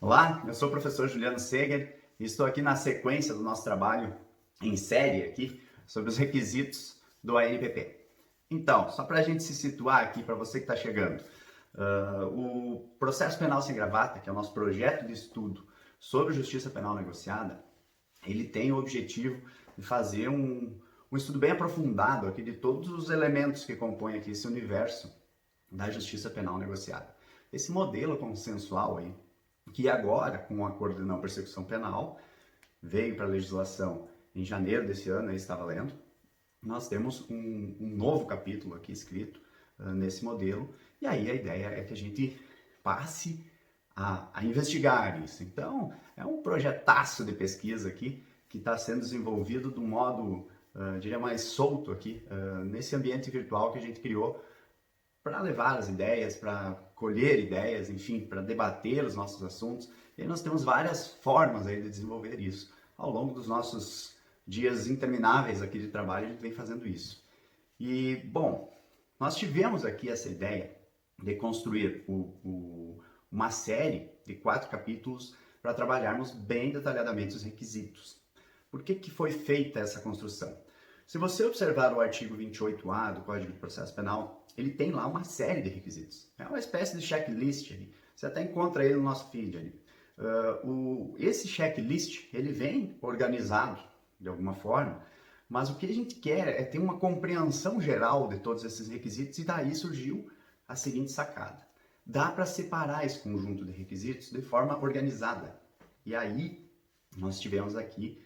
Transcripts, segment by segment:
Olá, eu sou o professor Juliano Seger e estou aqui na sequência do nosso trabalho em série aqui sobre os requisitos do ANPP. Então, só para a gente se situar aqui, para você que está chegando, o Processo Penal Sem Gravata, que é o nosso projeto de estudo sobre justiça penal negociada, ele tem o objetivo de fazer um estudo bem aprofundado aqui de todos os elementos que compõem aqui esse universo da justiça penal negociada. Esse modelo consensual aí, que agora, com o acordo de não persecução penal, veio para a legislação em janeiro desse ano, aí está valendo, nós temos um novo capítulo aqui escrito nesse modelo, e aí a ideia é que a gente passe a investigar isso. Então, é um projetaço de pesquisa aqui que está sendo desenvolvido de um modo, diria, mais solto aqui, nesse ambiente virtual que a gente criou para levar as ideias, para colher ideias, enfim, para debater os nossos assuntos. E aí nós temos várias formas aí de desenvolver isso. Ao longo dos nossos dias intermináveis aqui de trabalho, a gente vem fazendo isso. E, bom, nós tivemos aqui essa ideia de construir uma série de 4 capítulos para trabalharmos bem detalhadamente os requisitos. Por que foi feita essa construção? Se você observar o artigo 28A do Código de Processo Penal, ele tem lá uma série de requisitos. É uma espécie de checklist ali. Você até encontra ele no nosso feed ali. Esse checklist, ele vem organizado de alguma forma, mas o que a gente quer é ter uma compreensão geral de todos esses requisitos e daí surgiu a seguinte sacada. Dá para separar esse conjunto de requisitos de forma organizada. E aí nós tivemos aqui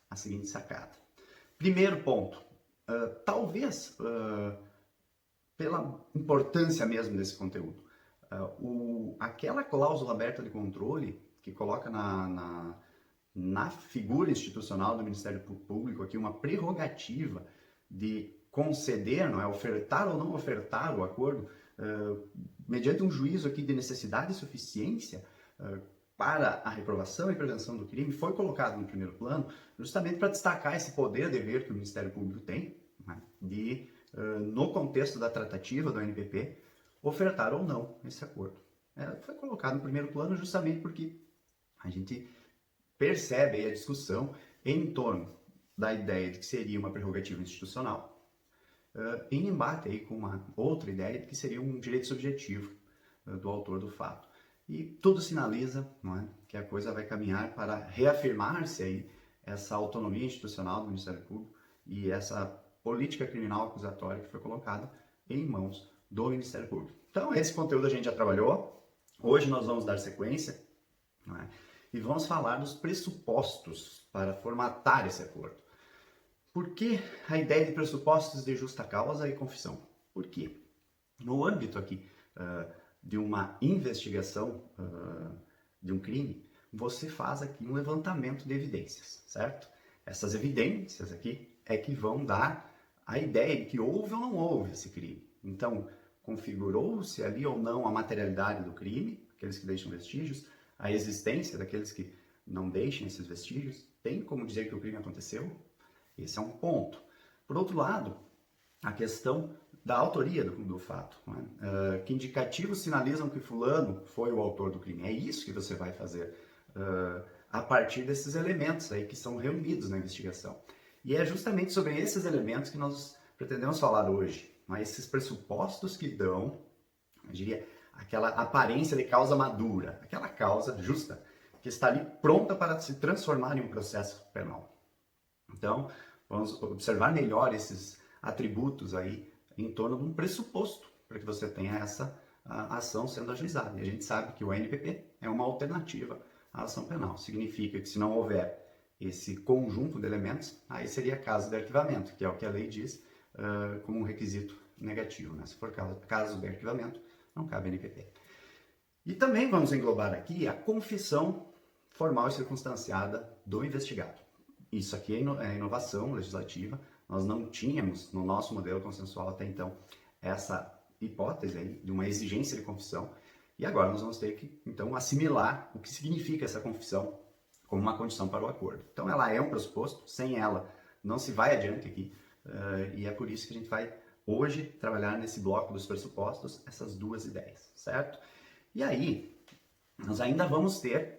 a seguinte sacada. Primeiro ponto, talvez pela importância mesmo desse conteúdo, aquela cláusula aberta de controle que coloca na figura institucional do Ministério Público aqui uma prerrogativa de conceder, não é, ofertar ou não ofertar o acordo, mediante um juízo aqui de necessidade e suficiência, para a reprovação e prevenção do crime, foi colocado no primeiro plano justamente para destacar esse poder-dever que o Ministério Público tem, né, de, no contexto da tratativa do ANPP, ofertar ou não esse acordo. Foi colocado no primeiro plano justamente porque a gente percebe aí a discussão em torno da ideia de que seria uma prerrogativa institucional, em embate aí com uma outra ideia de que seria um direito subjetivo do autor do fato. E tudo sinaliza, não é, que a coisa vai caminhar para reafirmar-se aí essa autonomia institucional do Ministério Público e essa política criminal acusatória que foi colocada em mãos do Ministério Público. Então, esse conteúdo a gente já trabalhou. Hoje nós vamos dar sequência, não é, e vamos falar dos pressupostos para formatar esse acordo. Por que a ideia de pressupostos de justa causa e confissão? Por quê? No âmbito aqui de uma investigação de um crime, você faz aqui um levantamento de evidências, certo? Essas evidências aqui é que vão dar a ideia de que houve ou não houve esse crime. Então, configurou-se ali ou não a materialidade do crime, aqueles que deixam vestígios, a existência daqueles que não deixam esses vestígios, tem como dizer que o crime aconteceu? Esse é um ponto. Por outro lado, a questão da autoria do fato. Né? Que indicativos sinalizam que fulano foi o autor do crime? É isso que você vai fazer a partir desses elementos aí que são reunidos na investigação. E é justamente sobre esses elementos que nós pretendemos falar hoje. Mas esses pressupostos que dão, eu diria, aquela aparência de causa madura, aquela causa justa, que está ali pronta para se transformar em um processo penal. Então, vamos observar melhor esses atributos aí em torno de um pressuposto para que você tenha essa ação sendo ajuizada. E a gente sabe que o ANPP é uma alternativa à ação penal. Significa que se não houver esse conjunto de elementos, aí seria caso de arquivamento, que é o que a lei diz como um requisito negativo. Né? Se for caso de arquivamento, não cabe ANPP. E também vamos englobar aqui a confissão formal e circunstanciada do investigado. Isso aqui é inovação legislativa. Nós não tínhamos no nosso modelo consensual até então essa hipótese aí de uma exigência de confissão e agora nós vamos ter que então assimilar o que significa essa confissão como uma condição para o acordo. Então ela é um pressuposto, sem ela não se vai adiante aqui e é por isso que a gente vai hoje trabalhar nesse bloco dos pressupostos essas duas ideias, certo? E aí nós ainda vamos ter,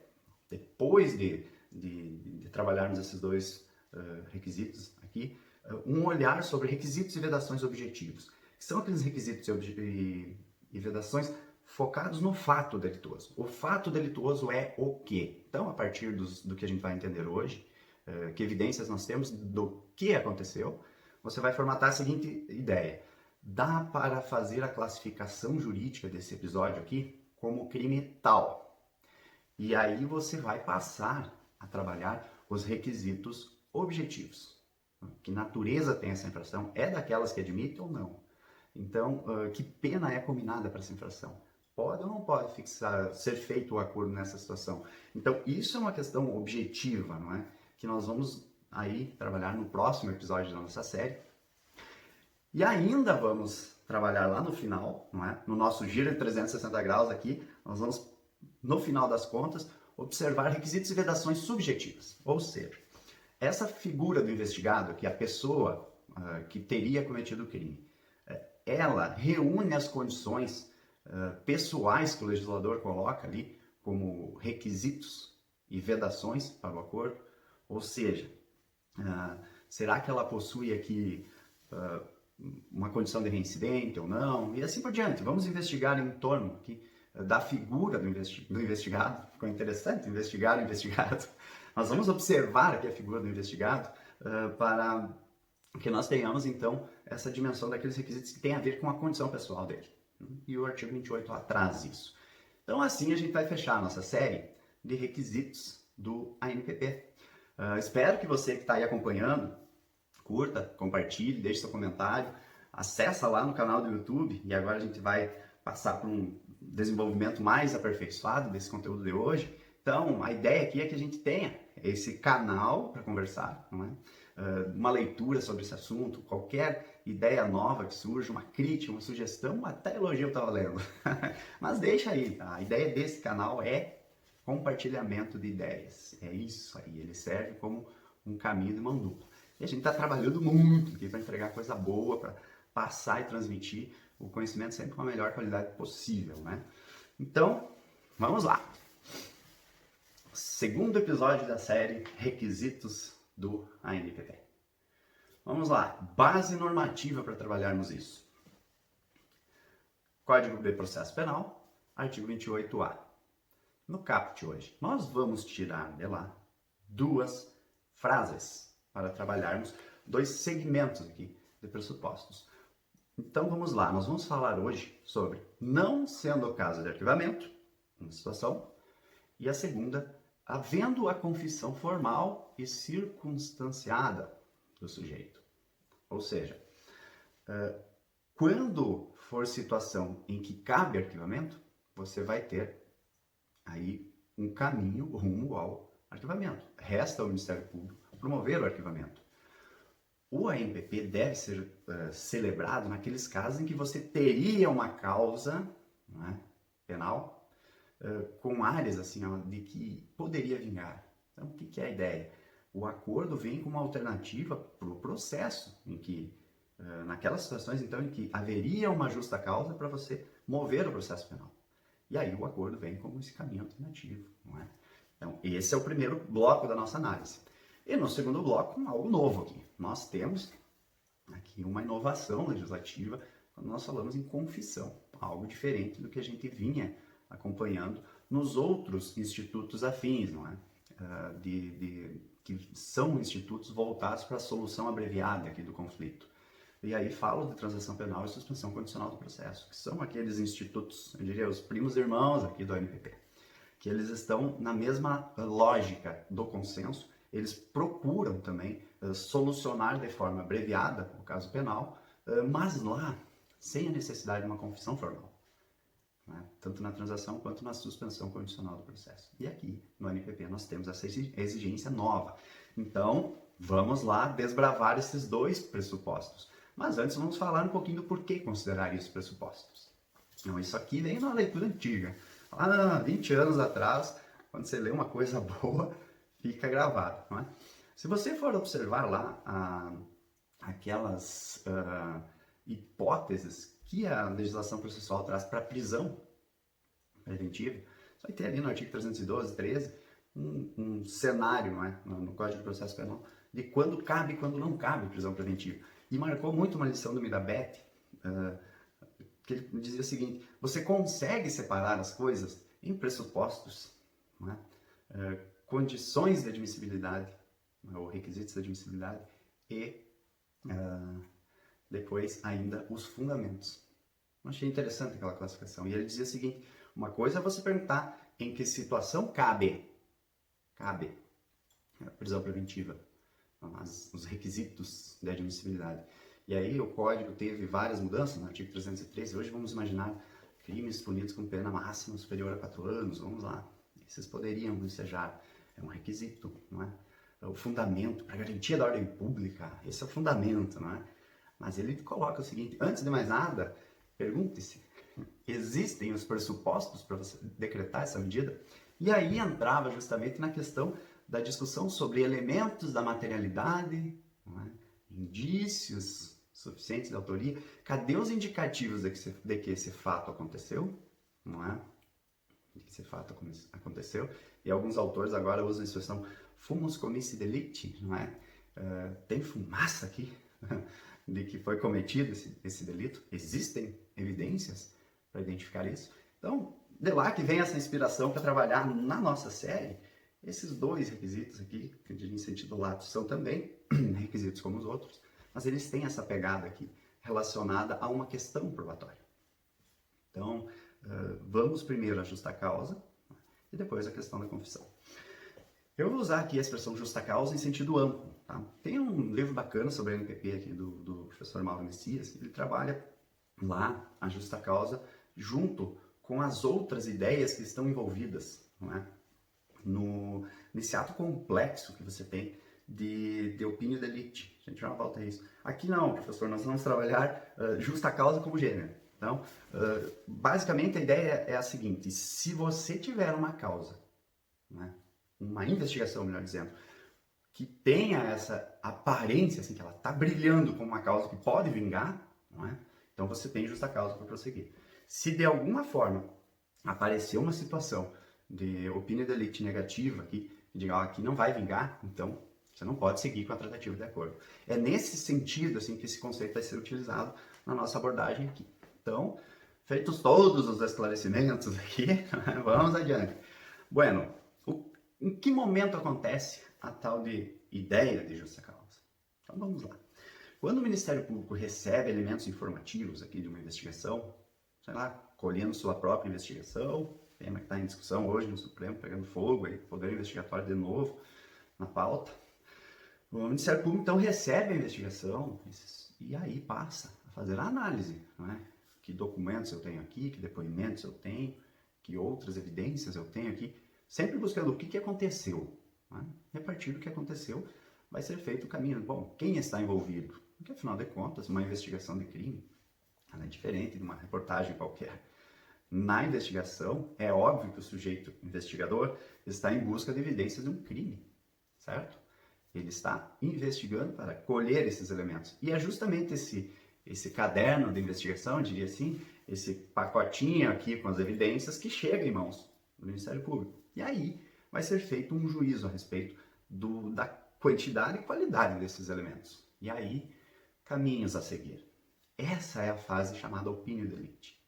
depois de trabalharmos esses dois requisitos aqui, um olhar sobre requisitos e vedações objetivos, que são aqueles requisitos e vedações focados no fato delituoso. O fato delituoso é o quê? Então, a partir do que a gente vai entender hoje, que evidências nós temos do que aconteceu, você vai formatar a seguinte ideia. Dá para fazer a classificação jurídica desse episódio aqui como crime tal. E aí você vai passar a trabalhar os requisitos objetivos. Que natureza tem essa infração? É daquelas que admite ou não? Então, que pena é combinada para essa infração? Pode ou não pode ser feito o acordo nessa situação? Então, isso é uma questão objetiva, não é? Que nós vamos aí trabalhar no próximo episódio da nossa série. E ainda vamos trabalhar lá no final, não é? No nosso giro de 360 graus aqui, nós vamos, no final das contas, observar requisitos e vedações subjetivas. Ou seja, essa figura do investigado, que é a pessoa que teria cometido o crime, ela reúne as condições pessoais que o legislador coloca ali como requisitos e vedações para o acordo, ou seja, será que ela possui aqui uma condição de reincidente ou não, e assim por diante. Vamos investigar em torno aqui da figura do investigado, ficou interessante, investigar o investigado. Nós vamos observar aqui a figura do investigado para que nós tenhamos, então, essa dimensão daqueles requisitos que tem a ver com a condição pessoal dele. E o artigo 28A traz isso. Então, assim, a gente vai fechar a nossa série de requisitos do ANPP. Espero que você que está aí acompanhando, curta, compartilhe, deixe seu comentário, acessa lá no canal do YouTube, e agora a gente vai passar por um desenvolvimento mais aperfeiçoado desse conteúdo de hoje. Então, a ideia aqui é que a gente tenha esse canal para conversar, não é? Uma leitura sobre esse assunto, qualquer ideia nova que surja, uma crítica, uma sugestão, até elogio tá valendo. Mas deixa aí, tá? A ideia desse canal é compartilhamento de ideias. É isso aí, ele serve como um caminho de mão dupla. E a gente está trabalhando muito aqui para entregar coisa boa, para passar e transmitir o conhecimento sempre com a melhor qualidade possível, né? Então, vamos lá! Segundo episódio da série Requisitos do ANPP. Vamos lá, base normativa para trabalharmos isso. Código de Processo Penal, artigo 28A. No caput hoje, nós vamos tirar de lá duas frases para trabalharmos dois segmentos aqui de pressupostos. Então vamos lá, nós vamos falar hoje sobre não sendo o caso de arquivamento, uma situação, e a segunda, havendo a confissão formal e circunstanciada do sujeito. Ou seja, quando for situação em que cabe arquivamento, você vai ter aí um caminho rumo ao arquivamento. Resta ao Ministério Público promover o arquivamento. O ANPP deve ser celebrado naqueles casos em que você teria uma causa, não é, penal com áreas assim, ó, de que poderia vingar. Então, o que é a ideia? O acordo vem como uma alternativa para o processo, em que, naquelas situações, então, em que haveria uma justa causa para você mover o processo penal. E aí o acordo vem como esse caminho alternativo, não é? Então, esse é o primeiro bloco da nossa análise. E no segundo bloco, algo novo aqui. Nós temos aqui uma inovação legislativa quando nós falamos em confissão, algo diferente do que a gente vinha acompanhando nos outros institutos afins, não é? Que são institutos voltados para a solução abreviada aqui do conflito. E aí falo de transação penal e suspensão condicional do processo, que são aqueles institutos, eu diria, os primos irmãos aqui do ANPP, que eles estão na mesma lógica do consenso, eles procuram também solucionar de forma abreviada o caso penal, mas lá sem a necessidade de uma confissão formal, né? Tanto na transação quanto na suspensão condicional do processo. E aqui no ANPP nós temos essa exigência nova. Então vamos lá desbravar esses dois pressupostos. Mas antes vamos falar um pouquinho do porquê considerar esses pressupostos. Então, isso aqui vem na leitura antiga. Lá 20 anos atrás, quando você lê uma coisa boa, fica gravado, não é? Se você for observar lá aquelas hipóteses que a legislação processual traz para prisão preventiva, você vai ter ali no artigo 312, 13, um cenário, não é? No Código de Processo Penal, de quando cabe e quando não cabe prisão preventiva. E marcou muito uma lição do Midabete, que ele dizia o seguinte: você consegue separar as coisas em pressupostos, não é? Condições de admissibilidade, ou requisitos de admissibilidade, e depois ainda os fundamentos. Eu achei interessante aquela classificação. E ele dizia o seguinte: uma coisa é você perguntar em que situação cabe a prisão preventiva, os requisitos de admissibilidade. E aí o código teve várias mudanças no artigo 313. Hoje vamos imaginar crimes punidos com pena máxima superior a 4 anos. Vamos lá. Esses poderiam ensejar. É um requisito, não é? É o fundamento para garantia da ordem pública. Esse é o fundamento, não é? Mas ele coloca o seguinte: antes de mais nada, pergunte-se, existem os pressupostos para você decretar essa medida? E aí entrava justamente na questão da discussão sobre elementos da materialidade, não é? Indícios suficientes de autoria. Cadê os indicativos de que esse fato aconteceu? Não é? De que esse fato aconteceu. E alguns autores agora usam a expressão fumus comissi delicti, não é? Tem fumaça aqui de que foi cometido esse delito. Existem evidências para identificar isso. Então, de lá que vem essa inspiração para trabalhar na nossa série. Esses dois requisitos aqui, que em sentido lato, são também requisitos como os outros, mas eles têm essa pegada aqui relacionada a uma questão probatória. Então, vamos primeiro à justa causa e depois a questão da confissão. Eu vou usar aqui a expressão justa causa em sentido amplo. Tá? Tem um livro bacana sobre a NPP aqui do professor Mauro Messias. Ele trabalha lá a justa causa junto com as outras ideias que estão envolvidas, não é? Nesse ato complexo que você tem de opinião delicti. A gente já volta a isso. Aqui não, professor, nós vamos trabalhar justa causa como gênero. Então, basicamente a ideia é a seguinte: se você tiver uma causa, né, uma investigação, melhor dizendo, que tenha essa aparência, assim, que ela está brilhando como uma causa que pode vingar, não é? Então você tem justa causa para prosseguir. Se de alguma forma aparecer uma situação de opinião delicti negativa que diga, aqui não vai vingar, então você não pode seguir com a tratativa de acordo. É nesse sentido assim que esse conceito vai ser utilizado na nossa abordagem aqui. Então, feitos todos os esclarecimentos aqui, vamos adiante. Bueno, em que momento acontece a tal de ideia de justa causa? Então vamos lá. Quando o Ministério Público recebe elementos informativos aqui de uma investigação, sei lá, colhendo sua própria investigação, tema que está em discussão hoje no Supremo, pegando fogo, aí, poder investigatório de novo na pauta. O Ministério Público, então, recebe a investigação e aí passa a fazer a análise, não é? Que documentos eu tenho aqui, que depoimentos eu tenho, que outras evidências eu tenho aqui, sempre buscando o que aconteceu. Não é? E a partir do que aconteceu, vai ser feito o caminho. Bom, quem está envolvido? Porque, afinal de contas, uma investigação de crime, ela é diferente de uma reportagem qualquer. Na investigação, é óbvio que o sujeito investigador está em busca de evidências de um crime, certo? Ele está investigando para colher esses elementos. E é justamente esse caderno de investigação, eu diria assim, esse pacotinho aqui com as evidências que chega em mãos do Ministério Público. E aí vai ser feito um juízo a respeito da quantidade e qualidade desses elementos. E aí, caminhos a seguir. Essa é a fase chamada opinião delicti.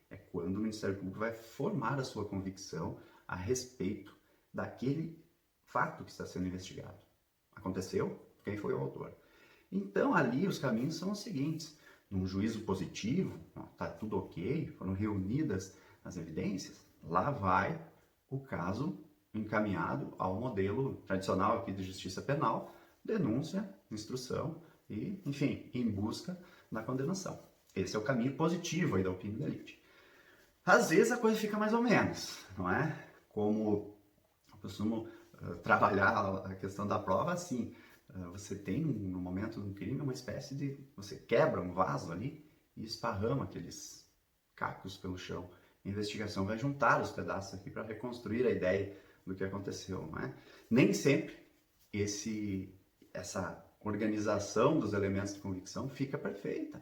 É quando o Ministério Público vai formar a sua convicção a respeito daquele fato que está sendo investigado. Aconteceu? Quem foi o autor? Então, ali os caminhos são os seguintes. Num juízo positivo, está tudo ok, foram reunidas as evidências, lá vai o caso encaminhado ao modelo tradicional aqui de justiça penal, denúncia, instrução e, enfim, em busca da condenação. Esse é o caminho positivo aí da opinião delicti. Às vezes a coisa fica mais ou menos, não é? Como eu costumo trabalhar a questão da prova assim. Você tem, no momento do crime, uma espécie de... Você quebra um vaso ali e esparrama aqueles cacos pelo chão. A investigação vai juntar os pedaços aqui para reconstruir a ideia do que aconteceu, não é? Nem sempre essa organização dos elementos de convicção fica perfeita.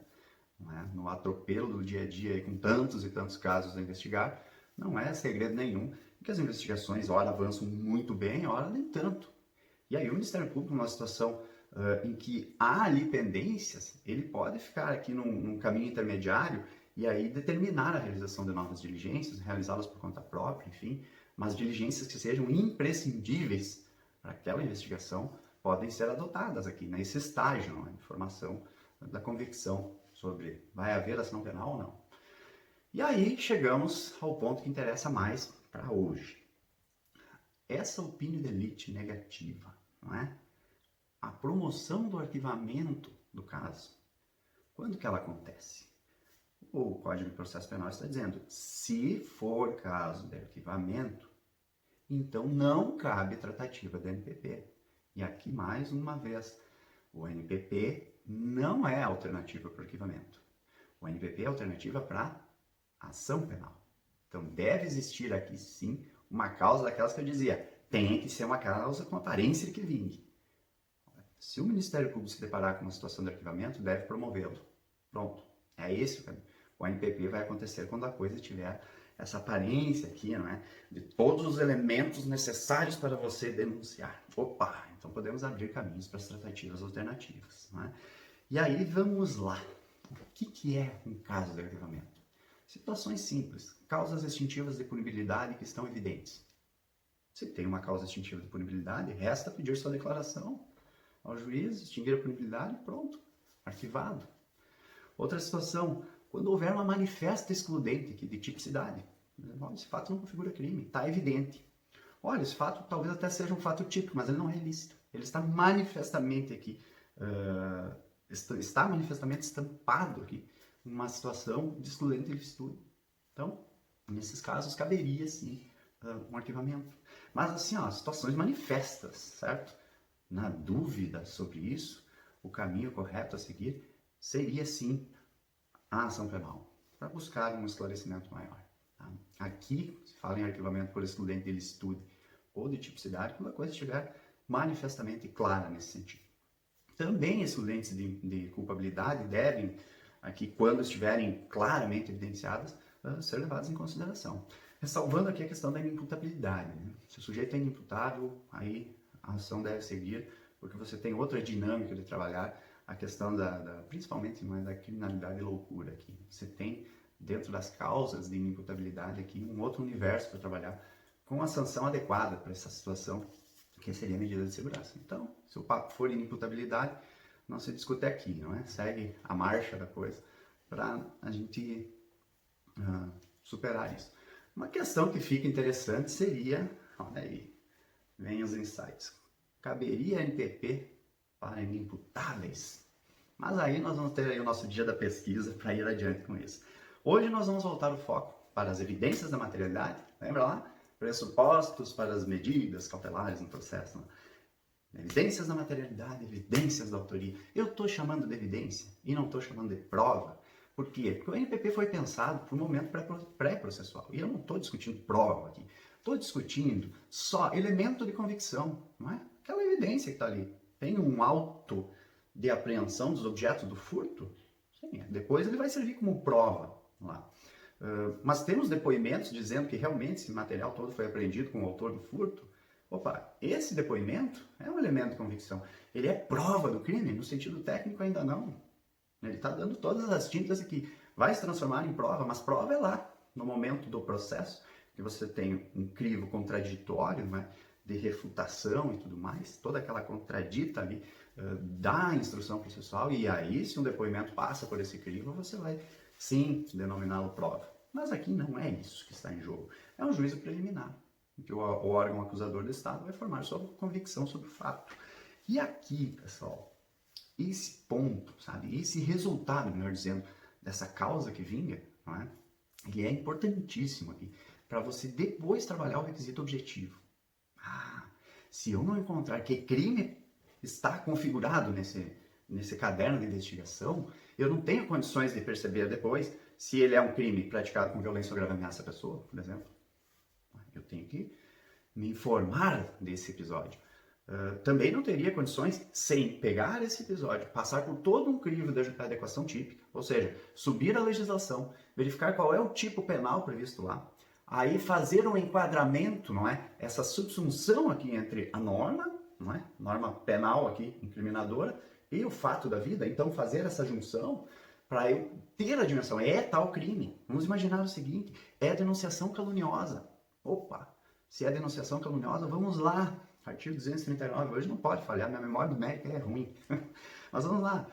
Não é? No atropelo do dia a dia, com tantos e tantos casos a investigar, Não é segredo nenhum que as investigações, ora avançam muito bem, ora nem tanto. E aí o Ministério Público, numa situação em que há ali pendências, ele pode ficar aqui num caminho intermediário e aí determinar a realização de novas diligências, realizá-las por conta própria, enfim, mas diligências que sejam imprescindíveis para aquela investigação podem ser adotadas aqui, nesse estágio, a informação da convicção sobre vai haver ação penal ou não. E aí chegamos ao ponto que interessa mais para hoje. Essa opinião de elite negativa, não é? A promoção do arquivamento do caso, quando que ela acontece? O Código de Processo Penal está dizendo, se for caso de arquivamento, então não cabe tratativa da NPP. E aqui, mais uma vez, o NPP não é alternativa para o arquivamento. O NPP é alternativa para ação penal. Então, deve existir aqui, sim, uma causa daquelas que eu dizia, tem que ser uma causa com aparência de que vingue. Se o Ministério Público se deparar com uma situação de arquivamento, deve promovê-lo. Pronto. É esse o caminho. O NPP vai acontecer quando a coisa tiver essa aparência aqui, não é? De todos os elementos necessários para você denunciar. Opa! Então podemos abrir caminhos para as tratativas alternativas, não é? E aí vamos lá. O que é um caso de arquivamento? Situações simples. Causas extintivas de punibilidade que estão evidentes. Se tem uma causa extintiva de punibilidade, resta pedir sua declaração ao juiz, extinguir a punibilidade, pronto, arquivado. Outra situação, quando houver uma manifesta excludente aqui de tipicidade. Olha, esse fato não configura crime, está evidente. Olha, esse fato talvez até seja um fato típico, mas ele não é ilícito. Ele está manifestamente aqui, está manifestamente estampado aqui, uma situação de excludente ilicitude. Então, nesses casos, caberia sim um arquivamento. Mas assim, ó, situações manifestas, certo? Na dúvida sobre isso, o caminho correto a seguir seria sim a ação penal, para buscar um esclarecimento maior. Tá? Aqui se fala em arquivamento por excludente de ilicitude ou de tipicidade, quando a coisa estiver manifestamente clara nesse sentido. Também excludentes de culpabilidade devem, aqui quando estiverem claramente evidenciadas, ser levados em consideração. Ressalvando aqui a questão da inimputabilidade. Né? Se o sujeito é inimputável, aí a ação deve seguir, porque você tem outra dinâmica de trabalhar a questão principalmente não é, da criminalidade e loucura aqui. Você tem, dentro das causas de inimputabilidade aqui, um outro universo para trabalhar com a sanção adequada para essa situação, que seria a medida de segurança. Então, se o papo for inimputabilidade, não se discute aqui, não é? Segue a marcha da coisa para a gente superar isso. Uma questão que fica interessante seria, olha aí, vem os insights. Caberia NPP para inimputáveis? Mas aí nós vamos ter aí o nosso dia da pesquisa para ir adiante com isso. Hoje nós vamos voltar o foco para as evidências da materialidade, lembra lá? Pressupostos para as medidas cautelares no processo. Né? Evidências da materialidade, evidências da autoria. Eu estou chamando de evidência e não estou chamando de prova. Por quê? Porque o NPP foi pensado para um momento pré-processual. E eu não estou discutindo prova aqui. Estou discutindo só elemento de convicção, não é? Aquela evidência que está ali. Tem um auto de apreensão dos objetos do furto? Sim, depois ele vai servir como prova lá. Mas temos depoimentos dizendo que realmente esse material todo foi apreendido com o autor do furto. Opa, esse depoimento é um elemento de convicção. Ele é prova do crime? No sentido técnico ainda não. Ele está dando todas as tintas aqui. Vai se transformar em prova, mas prova é lá, no momento do processo, que você tem um crivo contraditório, né, de refutação e tudo mais, toda aquela contradita ali da instrução processual, e aí se um depoimento passa por esse crivo, você vai sim denominá-lo prova. Mas aqui não é isso que está em jogo. É um juízo preliminar, em que o órgão acusador do Estado vai formar sua convicção sobre o fato. E aqui, pessoal, esse ponto, sabe, esse resultado, melhor dizendo, dessa causa que vinga, não é? Ele é importantíssimo aqui, para você depois trabalhar o requisito objetivo. Se eu não encontrar que crime está configurado nesse caderno de investigação, eu não tenho condições de perceber depois se ele é um crime praticado com violência ou grave ameaça à pessoa, por exemplo. Eu tenho que me informar desse episódio. Também não teria condições, sem pegar esse episódio, passar por todo um crivo de adequação típica, ou seja, subir a legislação, verificar qual é o tipo penal previsto lá, aí fazer um enquadramento, não é? Essa subsunção aqui entre a norma, não é? Norma penal aqui, incriminadora, e o fato da vida. Então, fazer essa junção para eu ter a dimensão. É tal crime. Vamos imaginar o seguinte, é denunciação caluniosa. Opa, se é denunciação caluniosa, vamos lá. Artigo 239, hoje não pode falhar, minha memória médica é ruim. Mas vamos lá.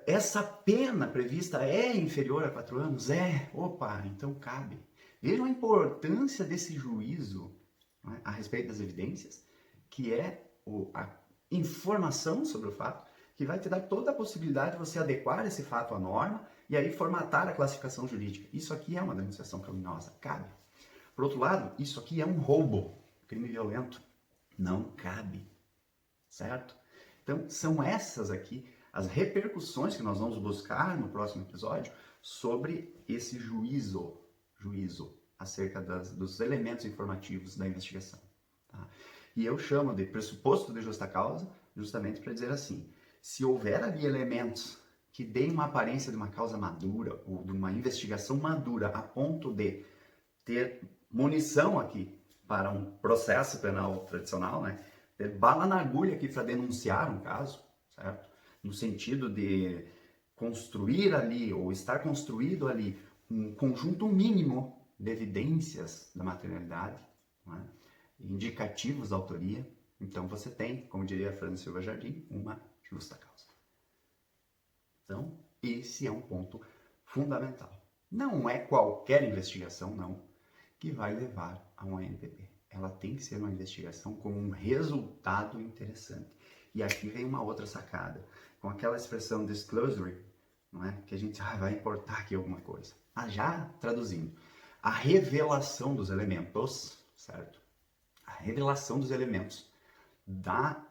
Essa pena prevista é inferior a 4 anos? É. Opa, então cabe. Vejam a importância desse juízo, né, a respeito das evidências, que é a informação sobre o fato, que vai te dar toda a possibilidade de você adequar esse fato à norma e aí formatar a classificação jurídica. Isso aqui é uma denunciação criminosa, cabe. Por outro lado, isso aqui é um roubo, crime violento, não cabe, certo? Então, são essas aqui as repercussões que nós vamos buscar no próximo episódio sobre esse juízo acerca dos elementos informativos da investigação. Tá? E eu chamo de pressuposto de justa causa justamente para dizer assim, se houver ali elementos que deem uma aparência de uma causa madura ou de uma investigação madura a ponto de ter munição aqui para um processo penal tradicional, né? Ter bala na agulha aqui para denunciar um caso, certo? No sentido de construir ali ou estar construído ali um conjunto mínimo de evidências da materialidade, né? Indicativos da autoria. Então você tem, como diria Fernando Silva Jardim, uma justa causa. Então, esse é um ponto fundamental. Não é qualquer investigação, não, que vai levar a um ANPP. Ela tem que ser uma investigação com um resultado interessante. E aqui vem uma outra sacada, com aquela expressão disclosure, não é? Que a gente vai importar aqui alguma coisa. Já traduzindo, a revelação dos elementos, certo? A revelação dos elementos da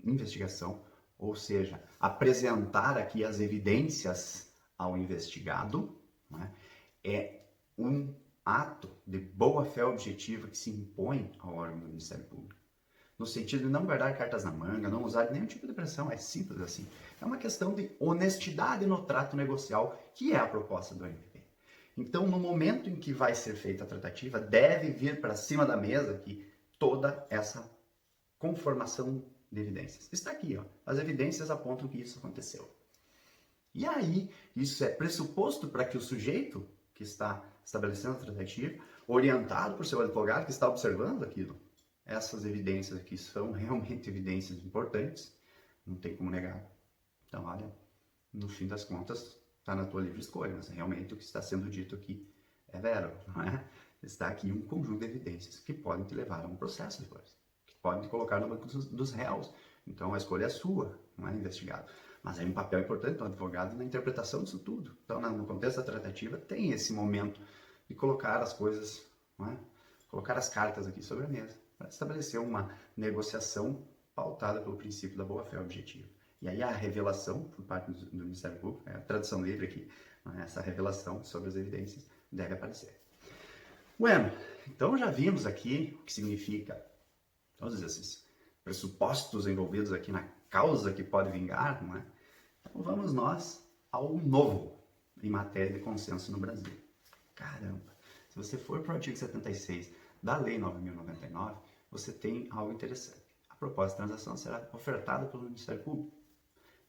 investigação, ou seja, apresentar aqui as evidências ao investigado, né, é um ato de boa-fé objetiva que se impõe ao órgão do Ministério Público. No sentido de não guardar cartas na manga, não usar nenhum tipo de pressão, é simples assim. É uma questão de honestidade no trato negocial, que é a proposta do ANPP. Então, no momento em que vai ser feita a tratativa, deve vir para cima da mesa aqui toda essa conformação de evidências. Está aqui, ó. As evidências apontam que isso aconteceu. E aí, isso é pressuposto para que o sujeito que está estabelecendo a tratativa, orientado por seu advogado que está observando aquilo, essas evidências aqui são realmente evidências importantes, não tem como negar. Então, olha, no fim das contas, está na tua livre escolha, mas realmente o que está sendo dito aqui é vero, não é? Está aqui um conjunto de evidências que podem te levar a um processo depois, que podem te colocar no banco dos réus. Então, a escolha é sua, não é investigado. Mas é um papel importante do advogado na interpretação disso tudo. Então, no contexto da tratativa, tem esse momento de colocar as coisas, não é? Colocar as cartas aqui sobre a mesa, para estabelecer uma negociação pautada pelo princípio da boa-fé objetiva. E aí a revelação, por parte do Ministério Público, a tradução livre aqui, essa revelação sobre as evidências deve aparecer. Bueno, então já vimos aqui o que significa todos esses pressupostos envolvidos aqui na causa que pode vingar, não é? Então vamos nós ao novo em matéria de consenso no Brasil. Caramba, se você for para o artigo 76 da Lei 9.099, você tem algo interessante. A proposta de transação será ofertada pelo Ministério Público.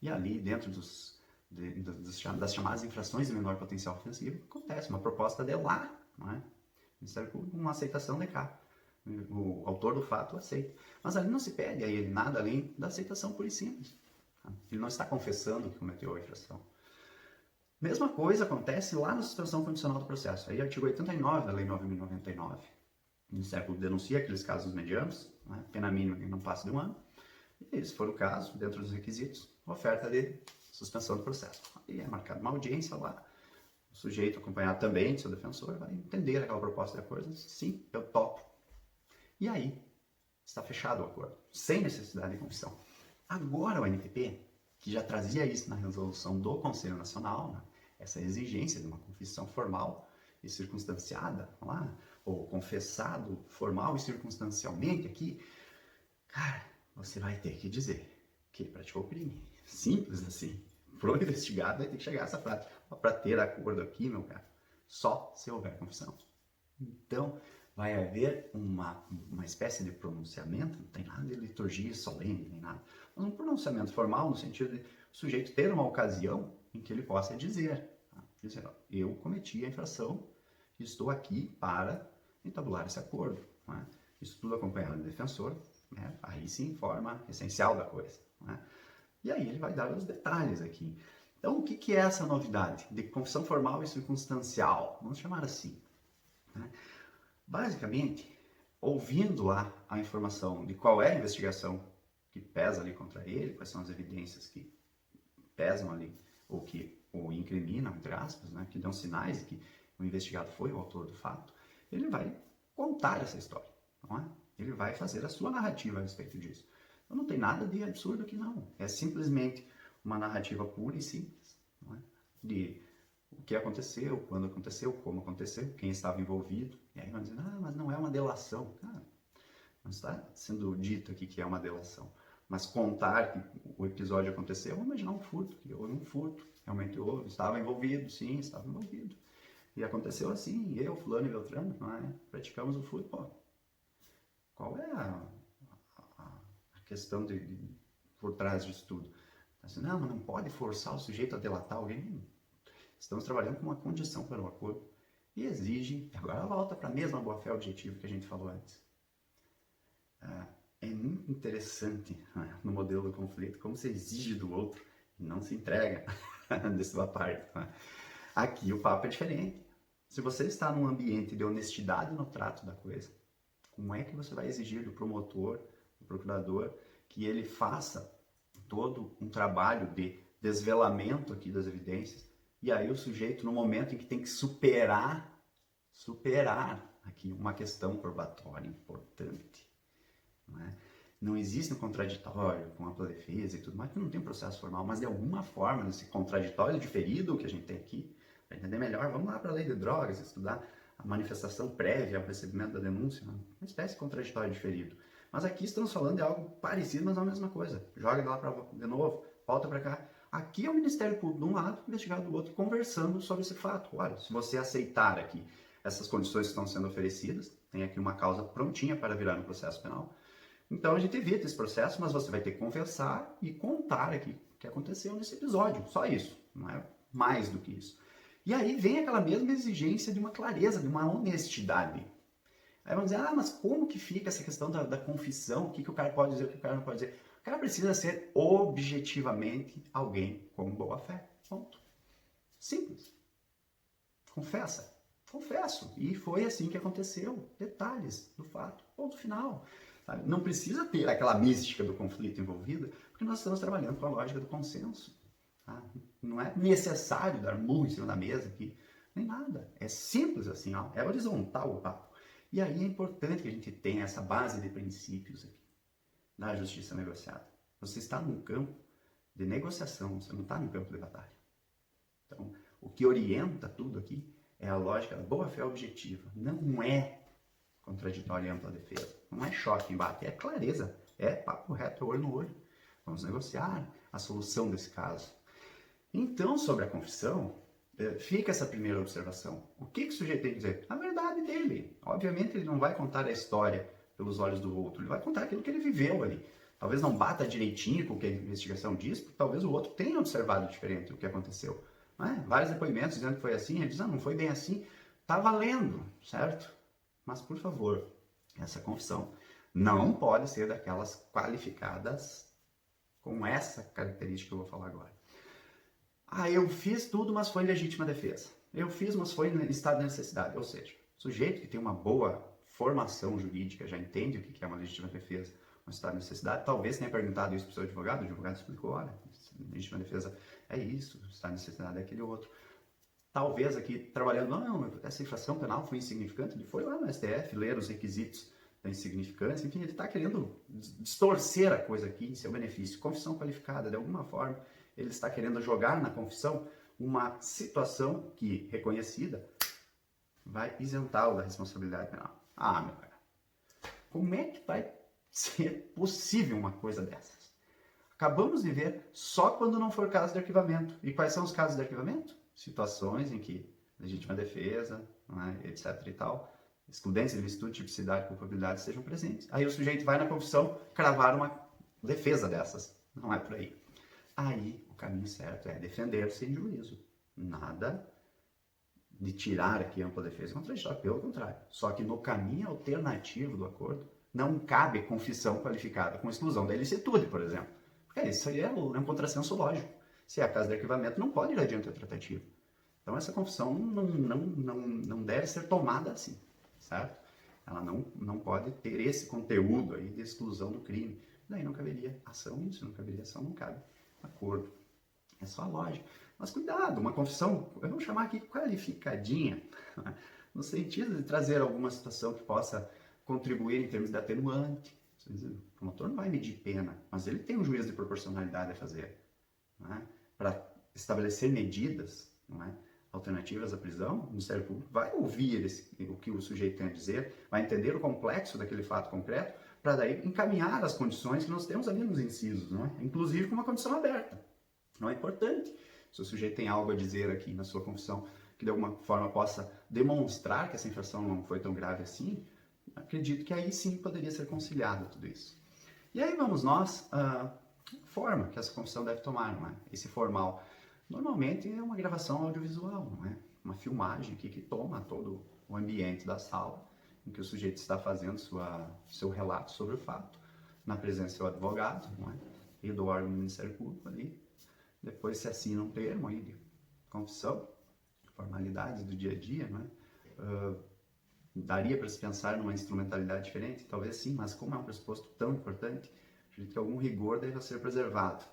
E ali, dentro das chamadas infrações de menor potencial ofensivo, acontece uma proposta de lá, não é? O Ministério Público, uma aceitação de cá. O autor do fato aceita. Mas ali não se pede a ele nada além da aceitação pura e simples. Ele não está confessando que cometeu a infração. Mesma coisa acontece lá na suspensão condicional do processo. Aí, artigo 89 da Lei 9.099. O Ministério Público denuncia aqueles casos medianos, né? Pena mínima que não passa de 1 ano. E se for o caso, dentro dos requisitos, oferta de suspensão do processo. Aí é marcada uma audiência lá. O sujeito, acompanhado também de seu defensor, vai entender aquela proposta de acordo. Sim, eu topo. E aí, está fechado o acordo, sem necessidade de confissão. Agora o ANPP, que já trazia isso na resolução do Conselho Nacional, né, essa exigência de uma confissão formal e circunstanciada, lá, ou confessado formal e circunstancialmente aqui, cara, você vai ter que dizer que ele praticou o crime. Simples assim. Pro investigado vai ter que chegar a essa frase. Para ter acordo aqui, meu cara, só se houver confissão. Então, vai haver uma espécie de pronunciamento, não tem nada de liturgia solene, nem nada, mas um pronunciamento formal no sentido de o sujeito ter uma ocasião em que ele possa dizer, tá? Dizer, ó, eu cometi a infração e estou aqui para entabular esse acordo. Não é? Isso tudo acompanhado do defensor, né? Aí sim, forma essencial da coisa. Não é? E aí ele vai dar os detalhes aqui. Então, o que é essa novidade de confissão formal e circunstancial? Vamos chamar assim. Né? Basicamente, ouvindo lá a informação de qual é a investigação que pesa ali contra ele, quais são as evidências que pesam ali, ou que o incriminam, entre aspas, né, que dão sinais de que o investigado foi o autor do fato, ele vai contar essa história, não é? Ele vai fazer a sua narrativa a respeito disso. Então não tem nada de absurdo aqui não, é simplesmente uma narrativa pura e simples, não é? De o que aconteceu, quando aconteceu, como aconteceu, quem estava envolvido. E aí vão dizer, ah, mas não é uma delação. Cara, não está sendo dito aqui que é uma delação. Mas contar que o episódio aconteceu, vamos imaginar um furto, que houve um furto, realmente houve, estava envolvido, sim, estava envolvido. E aconteceu assim, eu, fulano e Beltrano, não é? Praticamos o furto. Pô, qual é a questão por trás disso tudo? Assim, não, mas não pode forçar o sujeito a delatar alguém. Estamos trabalhando com uma condição para o acordo e exige, e agora volta para a mesma boa-fé objetiva que a gente falou antes. É muito interessante, né, no modelo do conflito como se exige do outro e não se entrega de sua parte. Né? Aqui o papo é diferente. Se você está num ambiente de honestidade no trato da coisa, como é que você vai exigir do promotor, do procurador, que ele faça todo um trabalho de desvelamento aqui das evidências, e aí o sujeito, no momento em que tem que superar aqui uma questão probatória importante, não é? Não existe um contraditório com ampla defesa e tudo mais, que não tem processo formal, mas de alguma forma, nesse contraditório diferido que a gente tem aqui, para entender melhor, vamos lá para a lei de drogas, estudar a manifestação prévia ao recebimento da denúncia, uma espécie de contraditório diferido. Mas aqui estamos falando de algo parecido, mas não a mesma coisa. Joga lá de novo, volta para cá. Aqui é o Ministério Público de um lado, o investigado do outro, conversando sobre esse fato. Olha, se você aceitar aqui essas condições que estão sendo oferecidas, tem aqui uma causa prontinha para virar no processo penal. Então a gente evita esse processo, mas você vai ter que conversar e contar aqui o que aconteceu nesse episódio. Só isso, não é mais do que isso. E aí vem aquela mesma exigência de uma clareza, de uma honestidade. Aí vamos dizer, ah, mas como que fica essa questão da confissão? O que o cara pode dizer, o que o cara não pode dizer? O cara precisa ser objetivamente alguém com boa fé. Ponto. Simples. Confessa. Confesso. E foi assim que aconteceu. Detalhes do fato. Ponto final. Sabe? Não precisa ter aquela mística do conflito envolvida, porque nós estamos trabalhando com a lógica do consenso. Tá? Não é necessário dar murro em cima da mesa aqui, nem nada. É simples assim, ó. É horizontal o papo. E aí é importante que a gente tenha essa base de princípios aqui, da justiça negociada. Você está num campo de negociação, você não está num campo de batalha. Então, o que orienta tudo aqui é a lógica da boa-fé objetiva. Não é contraditório e ampla defesa. Não é choque, embate, é clareza. É papo reto, olho no olho. Vamos negociar a solução desse caso. Então, sobre a confissão, fica essa primeira observação. O que o sujeito tem que dizer? A verdade dele. Obviamente, ele não vai contar a história pelos olhos do outro. Ele vai contar aquilo que ele viveu ali. Talvez não bata direitinho com o que a investigação diz, porque talvez o outro tenha observado diferente o que aconteceu. Vários depoimentos dizendo que foi assim, ele diz, não foi bem assim. Tá valendo, certo? Mas, por favor, essa confissão não pode ser daquelas qualificadas com essa característica que eu vou falar agora. Ah, eu fiz tudo, mas foi em legítima defesa. Eu fiz, mas foi em estado de necessidade. Ou seja, o sujeito que tem uma boa formação jurídica, já entende o que é uma legítima defesa, um estado de necessidade, talvez tenha perguntado isso para o seu advogado, o advogado explicou, olha, legítima defesa é isso, estado de necessidade é aquele outro. Talvez aqui trabalhando, não, essa infração penal foi insignificante, ele foi lá no STF ler os requisitos da insignificância, enfim, ele está querendo distorcer a coisa aqui em seu benefício. Confissão qualificada, de alguma forma, ele está querendo jogar na confissão uma situação que, reconhecida, vai isentá-lo da responsabilidade penal. Ah, meu cara, como é que vai ser possível uma coisa dessas? Acabamos de ver só quando não for caso de arquivamento. E quais são os casos de arquivamento? Situações em que legítima defesa, etc. e tal, excludência, ilicitude, tipicidade, culpabilidade sejam presentes. Aí o sujeito vai na confissão cravar uma defesa dessas. Não é por aí. Aí o caminho certo é defender-se em juízo. Nada de tirar aqui a ampla defesa contraditória, pelo contrário. Só que no caminho alternativo do acordo, não cabe confissão qualificada com exclusão da ilicitude, por exemplo. Porque isso aí é um contrassenso lógico. Se é a casa de arquivamento, não pode ir adiante a tratativa. Então essa confissão não deve ser tomada assim, certo? Ela não pode ter esse conteúdo aí de exclusão do crime. Daí não caberia ação, isso não caberia ação, não cabe acordo. É só a lógica. Mas cuidado, uma confissão, eu vou chamar aqui qualificadinha, no sentido de trazer alguma situação que possa contribuir em termos de atenuante. O promotor não vai medir pena, mas ele tem um juízo de proporcionalidade a fazer, para estabelecer medidas, não é? Alternativas à prisão. O Ministério Público vai ouvir o que o sujeito tem a dizer, vai entender o complexo daquele fato concreto, para daí encaminhar as condições que nós temos ali nos incisos, não é? Inclusive com uma condição aberta. Não é importante. Se o sujeito tem algo a dizer aqui na sua confissão que de alguma forma possa demonstrar que essa infração não foi tão grave assim, acredito que aí sim poderia ser conciliado tudo isso. E aí vamos nós, forma que essa confissão deve tomar, não é? Esse formal, normalmente é uma gravação audiovisual, não é? Uma filmagem aqui que toma todo o ambiente da sala em que o sujeito está fazendo seu relato sobre o fato, na presença do seu advogado, não é? E do órgão do Ministério Público ali. Depois se assina um termo aí de confissão, formalidades do dia a dia, não é? Daria para se pensar numa instrumentalidade diferente? Talvez sim, mas como é um pressuposto tão importante, acredito que algum rigor deve ser preservado.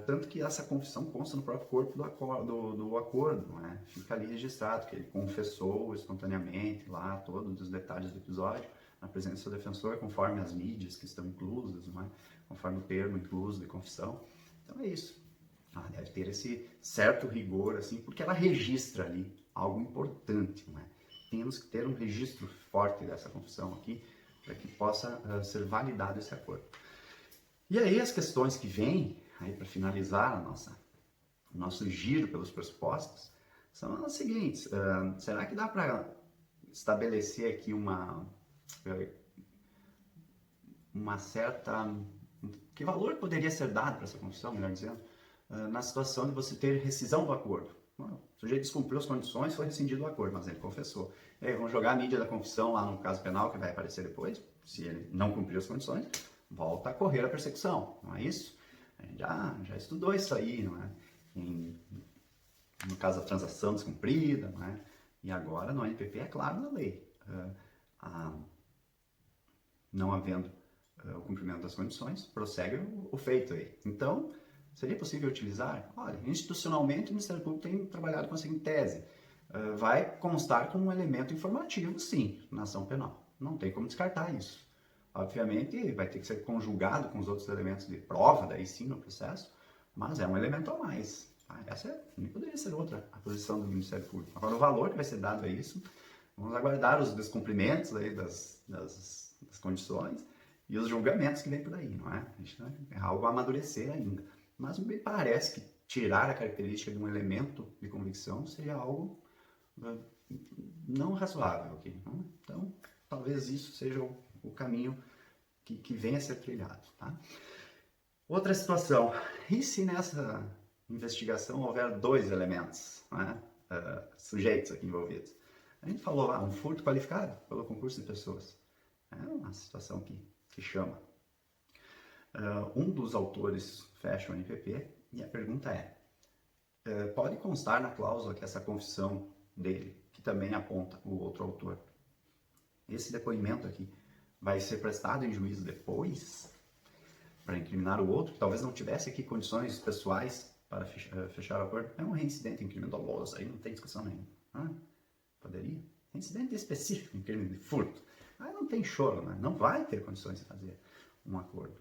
Tanto que essa confissão consta no próprio corpo do acordo, não é? Fica ali registrado que ele confessou espontaneamente lá todos os detalhes do episódio, na presença do defensor, conforme as mídias que estão inclusas, não é? Conforme o termo incluso de confissão. Então é isso. Ela deve ter esse certo rigor, assim, porque ela registra ali algo importante, não é? Temos que ter um registro forte dessa confissão aqui, para que possa ser validado esse acordo. E aí as questões que vêm, aí para finalizar o nosso giro pelos pressupostos, são as seguintes. Será que dá para estabelecer aqui uma certa... Que valor poderia ser dado para essa confissão, melhor dizendo, na situação de você ter rescisão do acordo? O sujeito descumpriu as condições, foi rescindido o acordo, mas ele confessou. E aí vão jogar a mídia da confissão lá no caso penal, que vai aparecer depois. Se ele não cumpriu as condições, volta a correr a persecução, não é isso? A gente já estudou isso aí, não é? No caso da transação descumprida, não é? E agora no NPP é claro na lei. Não havendo o cumprimento das condições, prossegue o feito aí. Então, seria possível utilizar? Olha, institucionalmente o Ministério Público tem trabalhado com a seguinte tese. Vai constar como um elemento informativo, sim, na ação penal. Não tem como descartar isso. Obviamente, vai ter que ser conjugado com os outros elementos de prova, daí sim, no processo, mas é um elemento a mais. Essa nem poderia ser outra, a posição do Ministério Público. Agora, o valor que vai ser dado a isso, vamos aguardar os descumprimentos aí das condições e os julgamentos que vem por aí, não é? É algo a amadurecer ainda. Mas me parece que tirar a característica de um elemento de convicção seria algo não razoável aqui. Não? Então, talvez isso seja o caminho que venha a ser trilhado. Tá? Outra situação, e se nessa investigação houver dois elementos, né, sujeitos aqui envolvidos? A gente falou lá, um furto qualificado pelo concurso de pessoas. É uma situação que chama. Um dos autores fecha o NPP e a pergunta pode constar na cláusula que essa confissão dele, que também aponta o outro autor, esse depoimento aqui vai ser prestado em juízo depois para incriminar o outro, que talvez não tivesse aqui condições pessoais para fechar o acordo? É um reincidente em crime doloso, aí não tem discussão nenhuma. Poderia? Reincidente específico em crime de furto. Aí não tem choro, né? Não vai ter condições de fazer um acordo.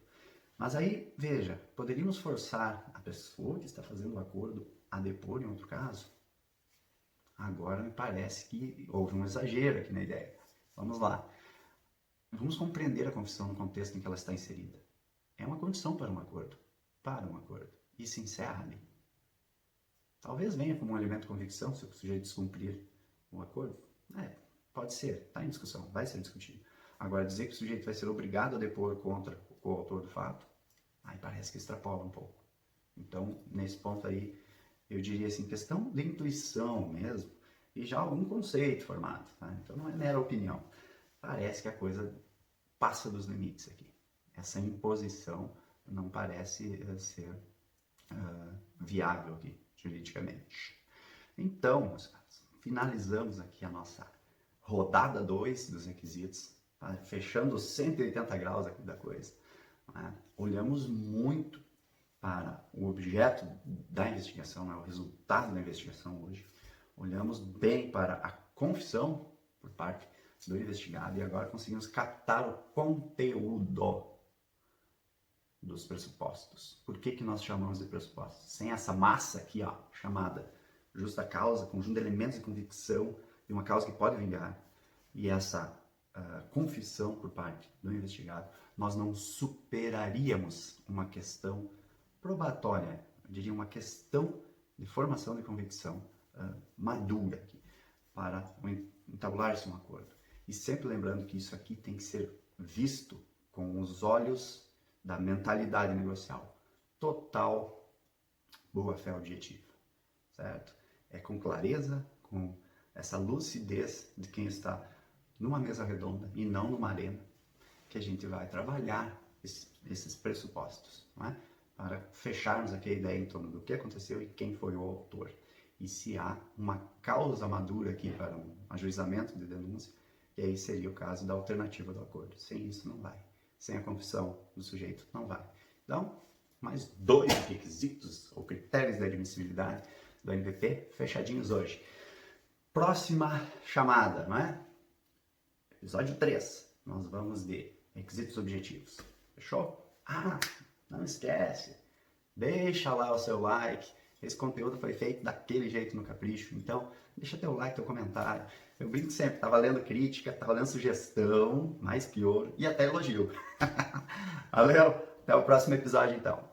Mas aí, veja, poderíamos forçar a pessoa que está fazendo o acordo a depor em outro caso? Agora me parece que houve um exagero aqui na ideia. Vamos lá. Vamos compreender a confissão no contexto em que ela está inserida. É uma condição para um acordo. E se encerra ali. Talvez venha como um elemento de convicção se o sujeito descumprir o acordo. Pode ser, está em discussão, vai ser discutido. Agora, dizer que o sujeito vai ser obrigado a depor contra o autor do fato, aí parece que extrapola um pouco. Então, nesse ponto aí, eu diria assim, questão de intuição mesmo, e já algum conceito formado, tá? Então não é mera opinião. Parece que a coisa passa dos limites aqui. Essa imposição não parece ser viável aqui, juridicamente. Então, meus caros, finalizamos aqui a nossa rodada 2 dos requisitos, tá? Fechando os 180 graus aqui da coisa. Né? Olhamos muito para o objeto da investigação, né? O resultado da investigação hoje. Olhamos bem para a confissão por parte do investigado e agora conseguimos captar o conteúdo dos pressupostos. Por que nós chamamos de pressupostos? Sem essa massa aqui, ó, chamada justa causa, conjunto de elementos de convicção de uma causa que pode vingar, e essa confissão por parte do investigado, nós não superaríamos uma questão probatória, eu diria uma questão de formação de convicção madura aqui, para entabular-se um acordo. E sempre lembrando que isso aqui tem que ser visto com os olhos da mentalidade negocial. Total boa-fé objetiva, certo? É com clareza, com essa lucidez de quem está numa mesa redonda e não numa arena, que a gente vai trabalhar esses pressupostos, não é? Para fecharmos aqui a ideia em torno do que aconteceu e quem foi o autor. E se há uma causa madura aqui para um ajuizamento de denúncia, e aí seria o caso da alternativa do acordo. Sem isso não vai. Sem a confissão do sujeito não vai. Então, mais 2 requisitos ou critérios de admissibilidade do NPP fechadinhos hoje. Próxima chamada, não é? Episódio 3. Nós vamos de requisitos objetivos. Fechou? Ah, não esquece. Deixa lá o seu like. Esse conteúdo foi feito daquele jeito no Capricho. Então, deixa teu like, teu comentário. Eu brinco sempre, tá valendo crítica, tá valendo sugestão, mais que ouro, e até elogio. Valeu, até o próximo episódio então.